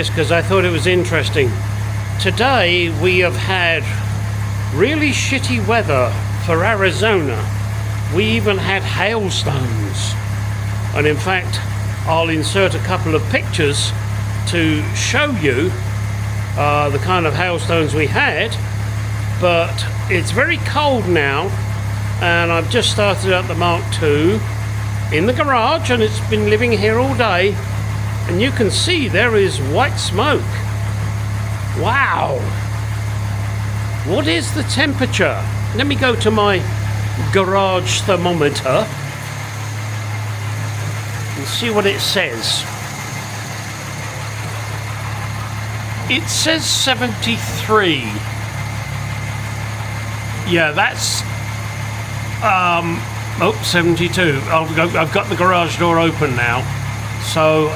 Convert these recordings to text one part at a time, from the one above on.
this because I thought it was interesting. Today we have had really shitty weather for Arizona. We even had hailstones. And in fact, I'll insert a couple of pictures to show you the kind of hailstones we had. But it's very cold now, and I've just started up the Mark II in the garage, and it's been living here all day, and you can see there is white smoke. Wow! What is the temperature? Let me go to my garage thermometer and see what it says. It says 73. Yeah, that's 72. I've got the garage door open now. So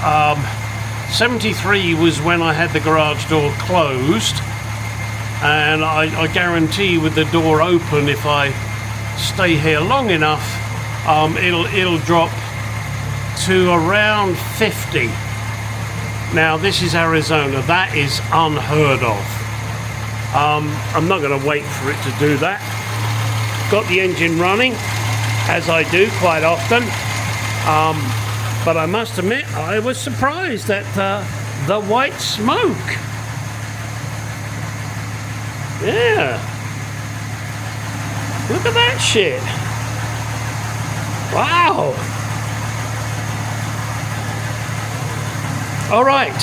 73 was when I had the garage door closed, and I guarantee with the door open, if I stay here long enough, it'll drop to around 50. Now this is Arizona. That is unheard of. I'm not going to wait for it to do that. Got the engine running, as I do quite often, but I must admit I was surprised at the white smoke. Yeah, look at that shit. Wow. All right,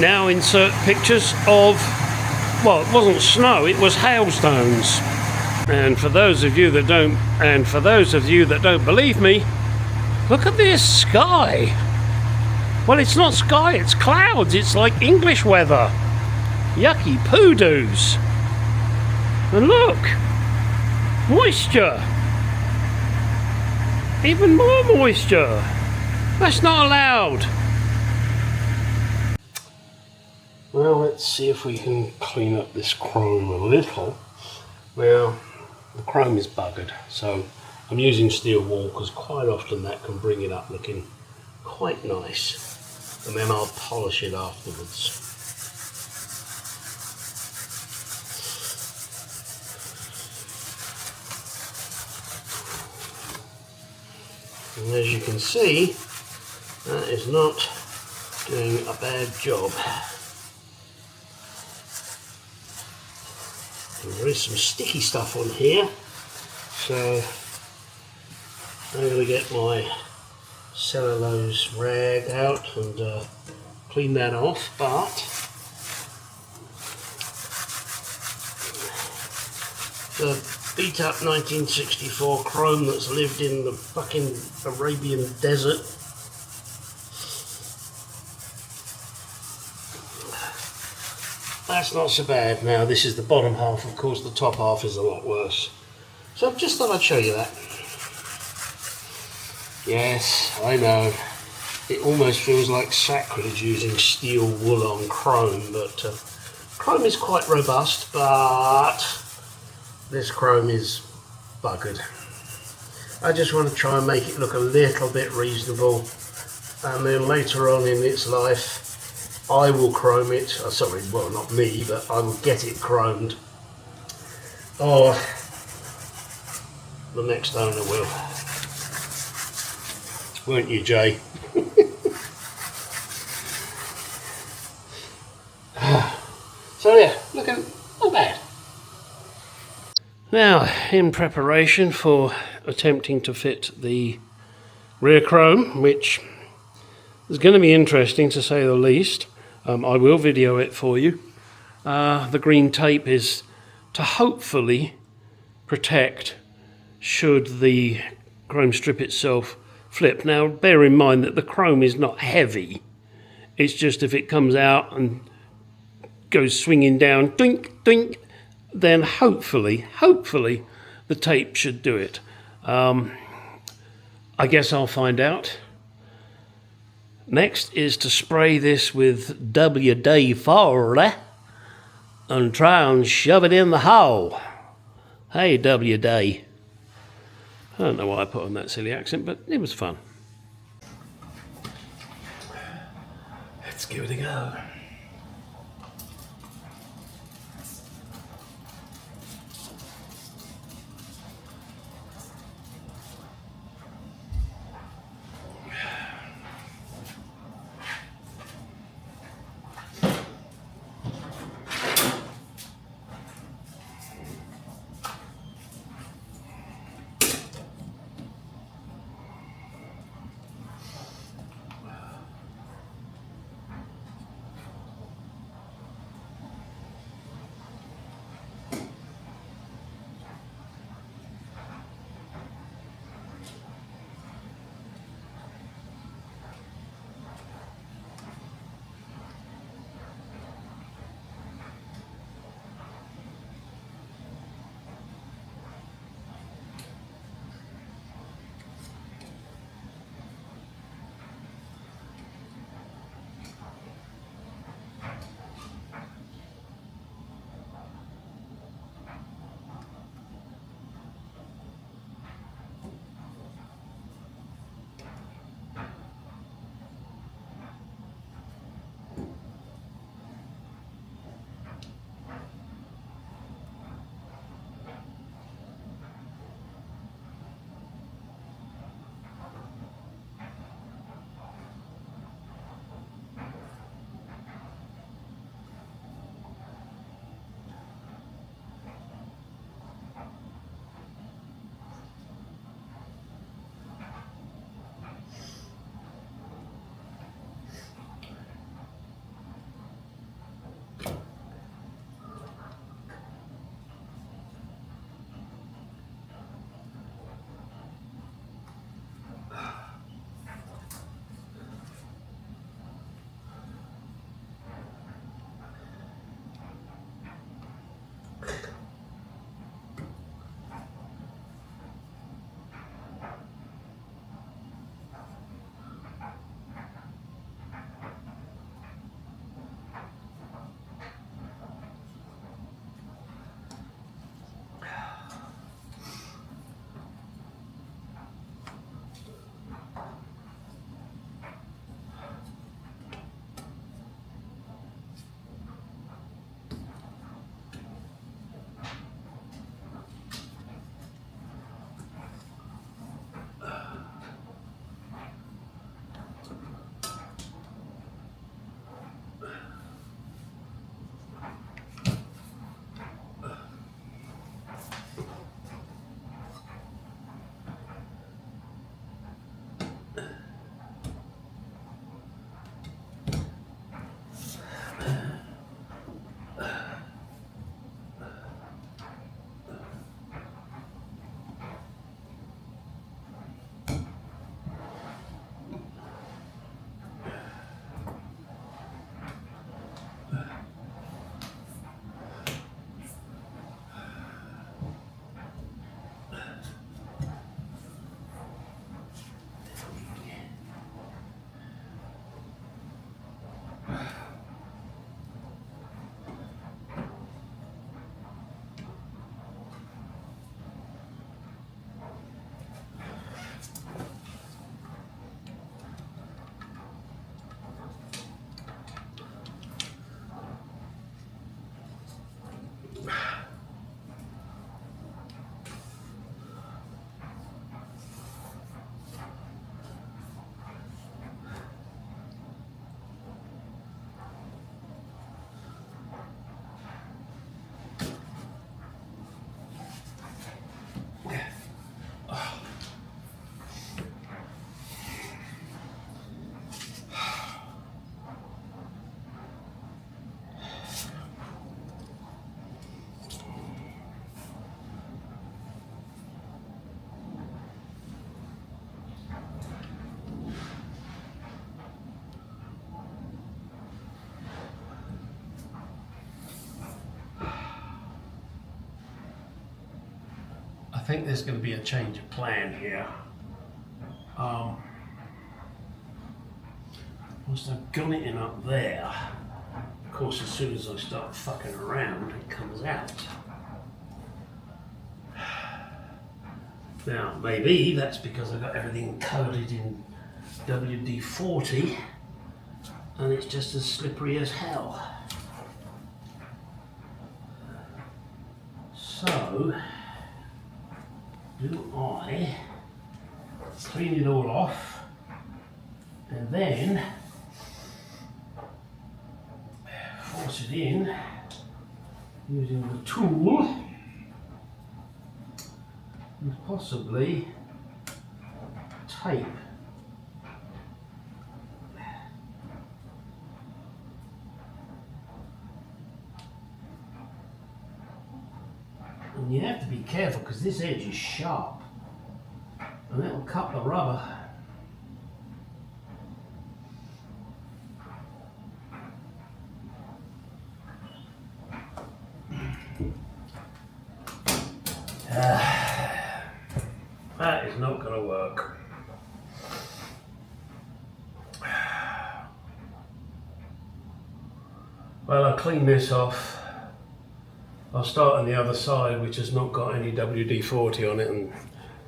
now insert pictures of, well, it wasn't snow, it was hailstones. And for those of you that don't believe me, look at this sky. Well, it's not sky, it's clouds. It's like English weather. Yucky poo-doos. And look, moisture. Even more moisture. That's not allowed. Well, let's see if we can clean up this chrome a little. Well, the chrome is buggered, so I'm using steel wool because quite often that can bring it up looking quite nice. And then I'll polish it afterwards. And as you can see, that is not doing a bad job. And there is some sticky stuff on here, so I'm going to get my cellulose rag out and clean that off, but the beat up 1964 chrome that's lived in the fucking Arabian desert. That's not so bad. Now this is the bottom half, of course the top half is a lot worse. So I've just thought I'd show you that. Yes, I know. It almost feels like sacrilege using steel wool on chrome, but chrome is quite robust, but this chrome is buggered. I just want to try and make it look a little bit reasonable, and then later on in its life I will chrome it. Sorry, well, not me, but I will get it chromed. Or the next owner will. Won't you, Jay? So yeah, looking not bad. Now, in preparation for attempting to fit the rear chrome, which is going to be interesting to say the least. I will video it for you. The green tape is to hopefully protect should the chrome strip itself flip. Now bear in mind that the chrome is not heavy. It's just if it comes out and goes swinging down, dink, dink, then hopefully the tape should do it. I guess I'll find out. Next is to spray this with WD-40 and try and shove it in the hole. Hey, WD. I don't know why I put on that silly accent, but it was fun. Let's give it a go. I think there's going to be a change of plan here. Once I've got it in up there, of course as soon as I start fucking around it comes out. Now maybe that's because I've got everything coded in WD-40 and it's just as slippery as hell. So, do I clean it all off and then force it in using the tool and possibly tape. And you have to be careful because this edge is sharp and it'll cut the rubber. That is not going to work. Well, I'll clean this off. I'll start on the other side, which has not got any WD-40 on it, and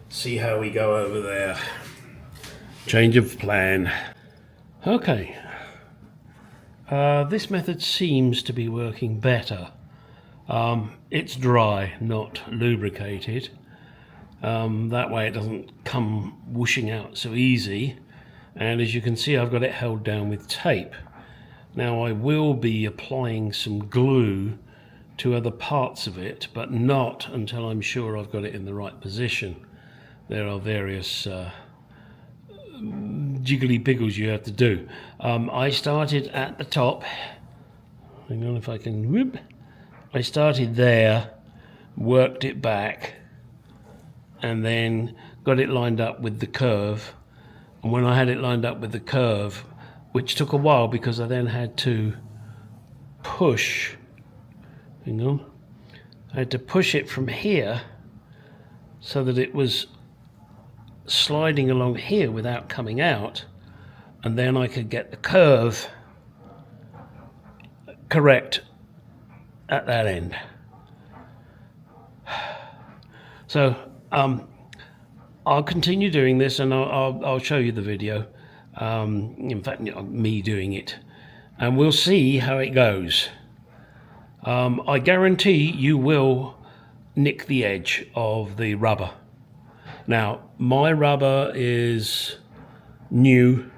see how we go over there. Change of plan. Okay. This method seems to be working better. It's dry, not lubricated. That way it doesn't come whooshing out so easy. And as you can see, I've got it held down with tape. Now I will be applying some glue to other parts of it, but not until I'm sure I've got it in the right position. There are various jiggly piggles you have to do. I started at the top. Hang on if I can whoop. I started there, worked it back, and then got it lined up with the curve. And when I had it lined up with the curve, which took a while because I then had to push, hang on, I had to push it from here so that it was sliding along here without coming out, and then I could get the curve correct at that end. So I'll continue doing this, and I'll show you the video. In fact, me doing it, and we'll see how it goes. I guarantee you will nick the edge of the rubber. Now, my rubber is new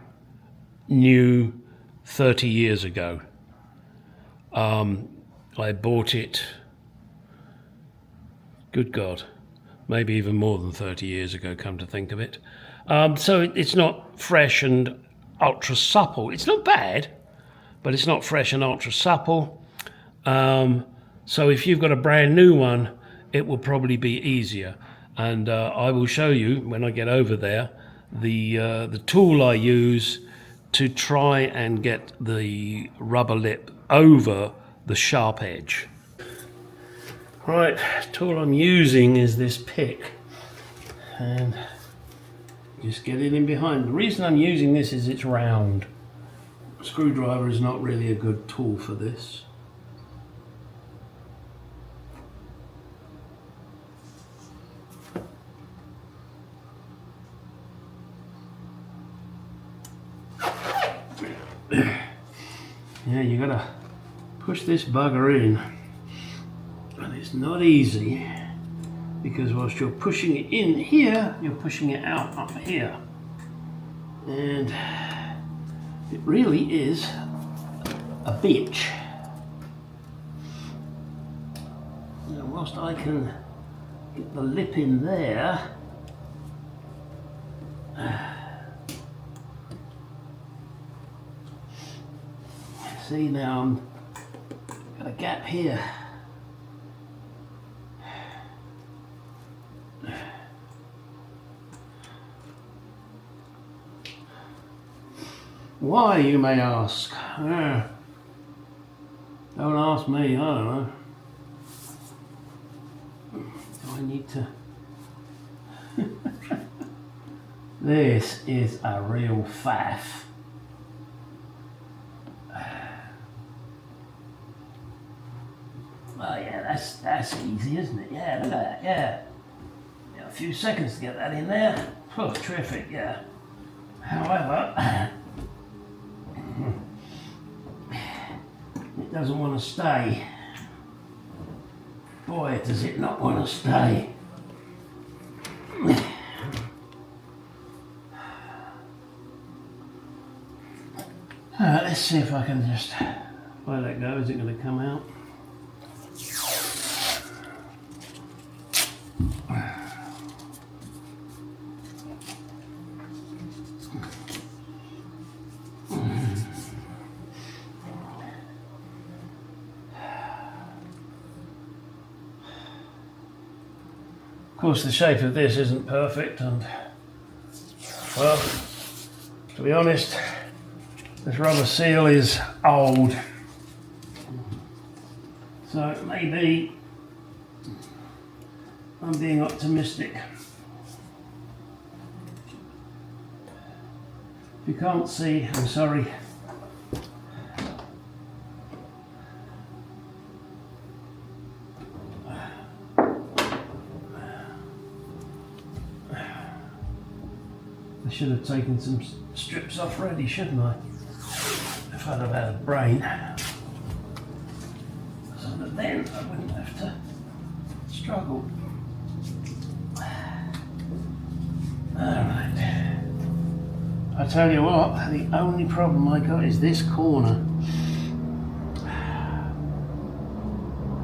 30 years ago. I bought it, good God, maybe even more than 30 years ago, come to think of it. So it's not fresh and ultra supple. It's not bad, but it's not fresh and ultra supple. So if you've got a brand new one, it will probably be easier. And I will show you when I get over there the tool I use to try and get the rubber lip over the sharp edge. Right, tool I'm using is this pick, and just get it in behind. The reason I'm using this is it's round. A screwdriver is not really a good tool for this. Yeah, you gotta push this bugger in, and it's not easy because whilst you're pushing it in here, you're pushing it out up here, and it really is a bitch. Now, whilst I can get the lip in there, see now I've got a gap here. Why, you may ask? Don't ask me, I don't know. Do I need to? This is a real faff. Oh yeah, that's easy, isn't it? Yeah, look at that, yeah. A few seconds to get that in there. Oh, terrific, yeah. However, doesn't want to stay. Boy, does it not want to stay. Alright, let's see if I can just let that go. Is it going to come out? Of course, the shape of this isn't perfect, and well, to be honest, this rubber seal is old, so maybe I'm being optimistic. If you can't see, I'm sorry. I should have taken some strips off ready, shouldn't I? If I'd have had a brain. So that then I wouldn't have to struggle. Alright. I tell you what, the only problem I got is this corner.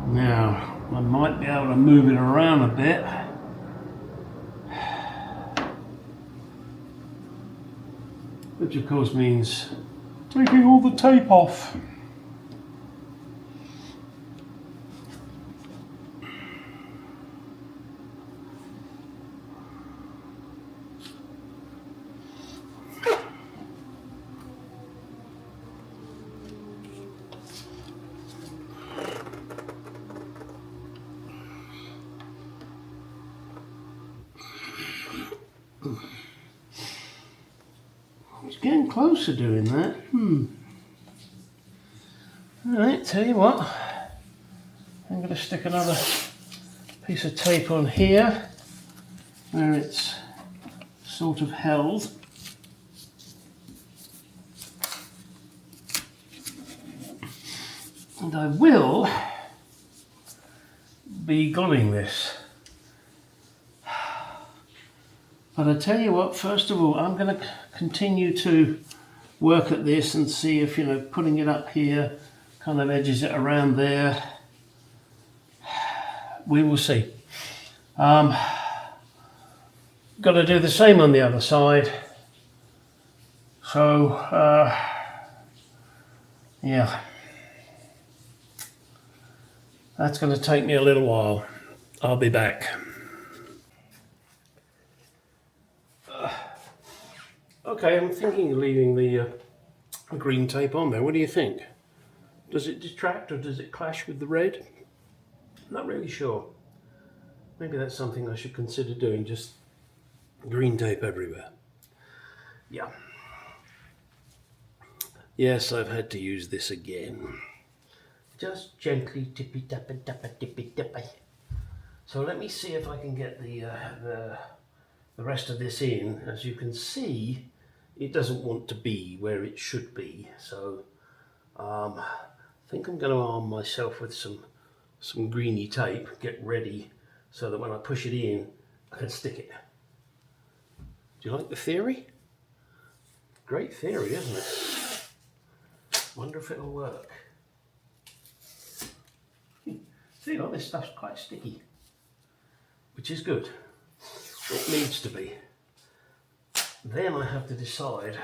Now, I might be able to move it around a bit. Which of course means taking all the tape off. Getting close to doing that. Alright, tell you what, I'm going to stick another piece of tape on here where it's sort of held. And I will be gluing this. But I tell you what, first of all, I'm going to continue to work at this and see if, putting it up here kind of edges it around there. We will see. Got to do the same on the other side. So, yeah. That's going to take me a little while. I'll be back. Okay, I'm thinking of leaving the green tape on there. What do you think? Does it detract or does it clash with the red? Not really sure. Maybe that's something I should consider doing, just green tape everywhere. Yeah. Yes, I've had to use this again. Just gently tippy-tappa-tappa-tippy-tappy. So let me see if I can get the rest of this in. As you can see, it doesn't want to be where it should be. So I think I'm going to arm myself with some greeny tape, get ready, so that when I push it in, I can stick it. Do you like the theory? Great theory, isn't it? Wonder if it'll work. See, all this stuff's quite sticky, which is good. It needs to be. Then I have to decide,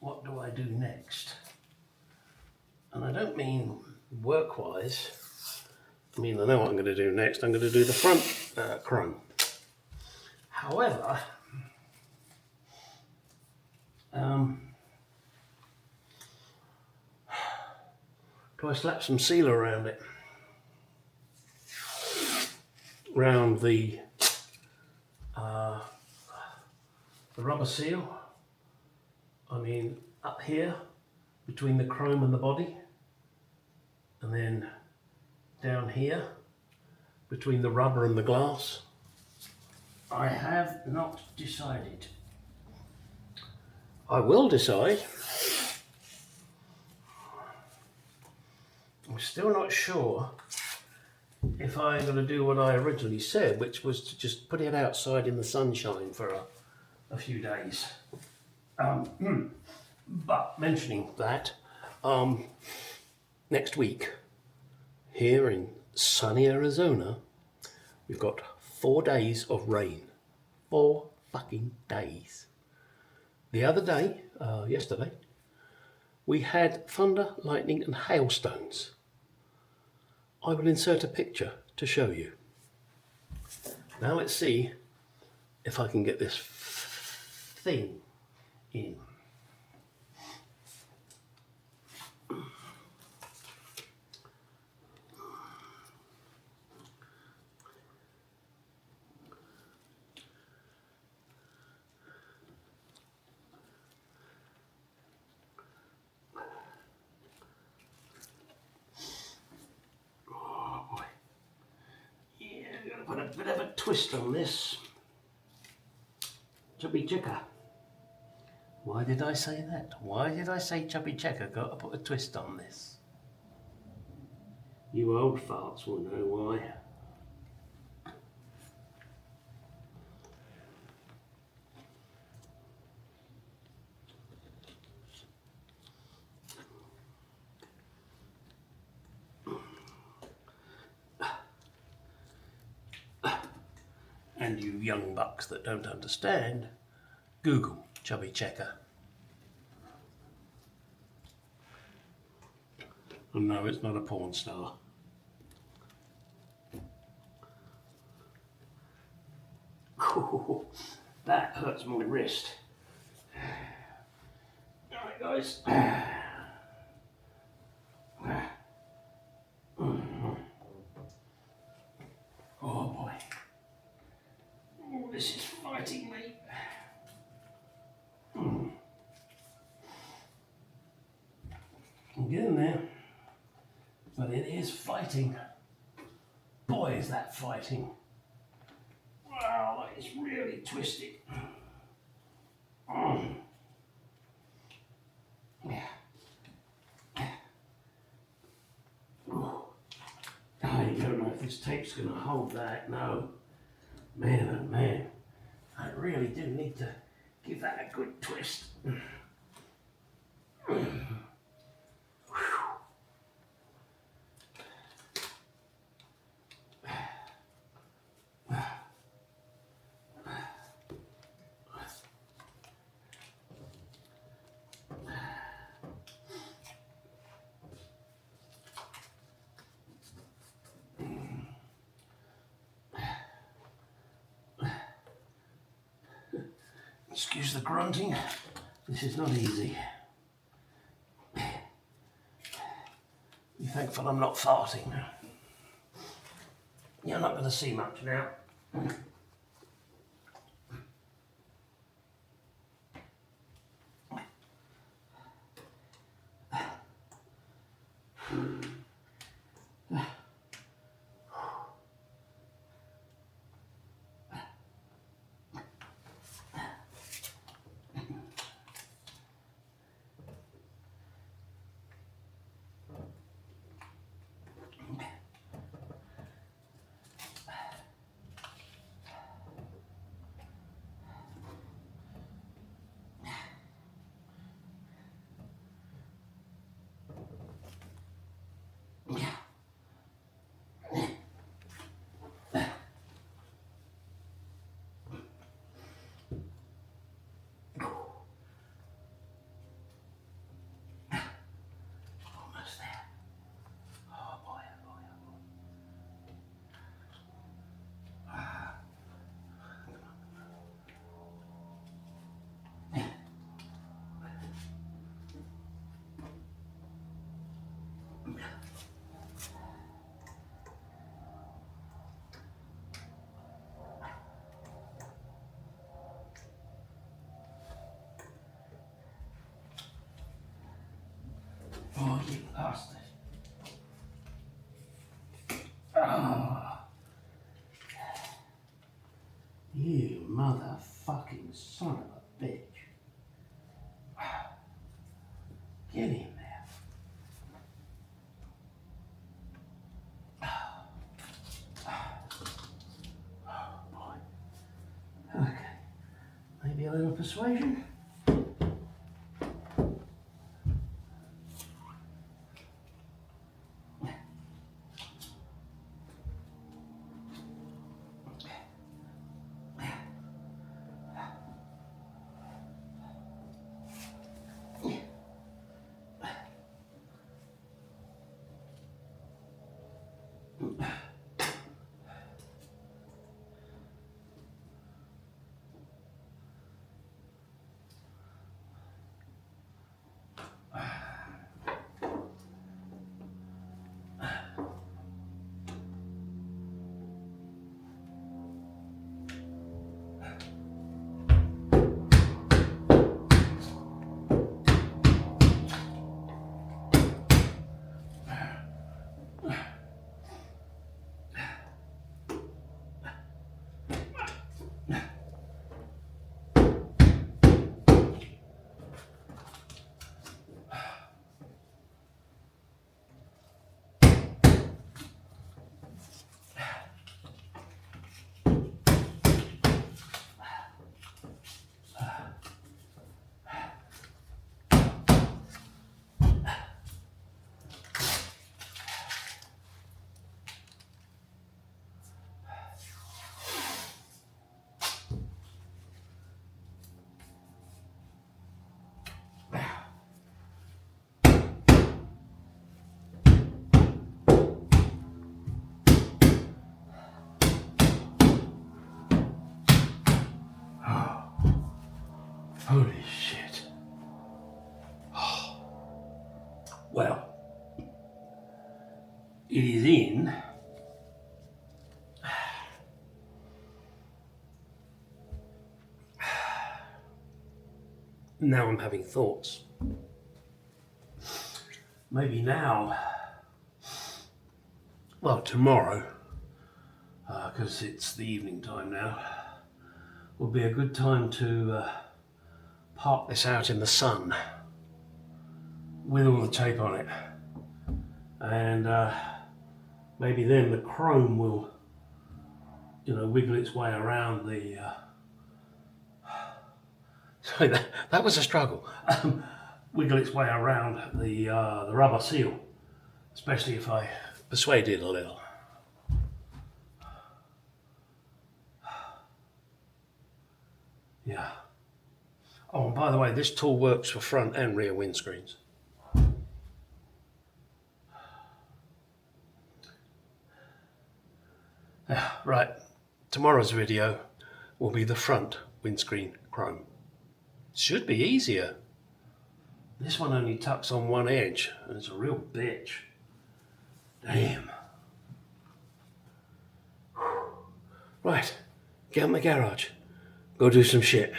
what do I do next? And I don't mean work-wise. I mean, I know what I'm going to do next. I'm going to do the front chrome. However, do I slap some sealer around it? Around the rubber seal, I mean up here between the chrome and the body, and then down here between the rubber and the glass. I have not decided. I will decide. I'm still not sure if I'm going to do what I originally said, which was to just put it outside in the sunshine for a few days. But mentioning that, next week, here in sunny Arizona, we've got 4 days of rain. 4 fucking days. The other day, yesterday, we had thunder, lightning and hailstones. I will insert a picture to show you. Now let's see if I can get this thing in. Put a bit of a twist on this. Chubby checker. Why did I say that? Why did I say chubby checker? Got to put a twist on this. You old farts will know why. And you young bucks that don't understand, Google chubby checker. And no, it's not a porn star. That hurts my wrist. Alright guys. Oh boy. Oh, this is fighting me. I'm getting there. But it is fighting. Boy, is that fighting. Wow, that is really twisted. I don't know if this tape's going to hold that. No. Man, oh man. I really do need to give that a good twist. Excuse the grunting, this is not easy. Be thankful I'm not farting. You're not going to see much now. Oh, you bastard. Oh. You motherfucking son of a bitch. Get in there. persuasion. Holy shit. Well, it is in. Now I'm having thoughts. Maybe now, well, tomorrow, because it's the evening time now, will be a good time to park this out in the sun with all the tape on it, and maybe then the chrome will, wiggle its way around the sorry, that was a struggle. Wiggle its way around the rubber seal, especially if I persuade it a little. Yeah. Oh, and by the way, this tool works for front and rear windscreens. Right, tomorrow's video will be the front windscreen chrome. Should be easier. This one only tucks on one edge, and it's a real bitch. Damn. Right, get out my garage, go do some shit.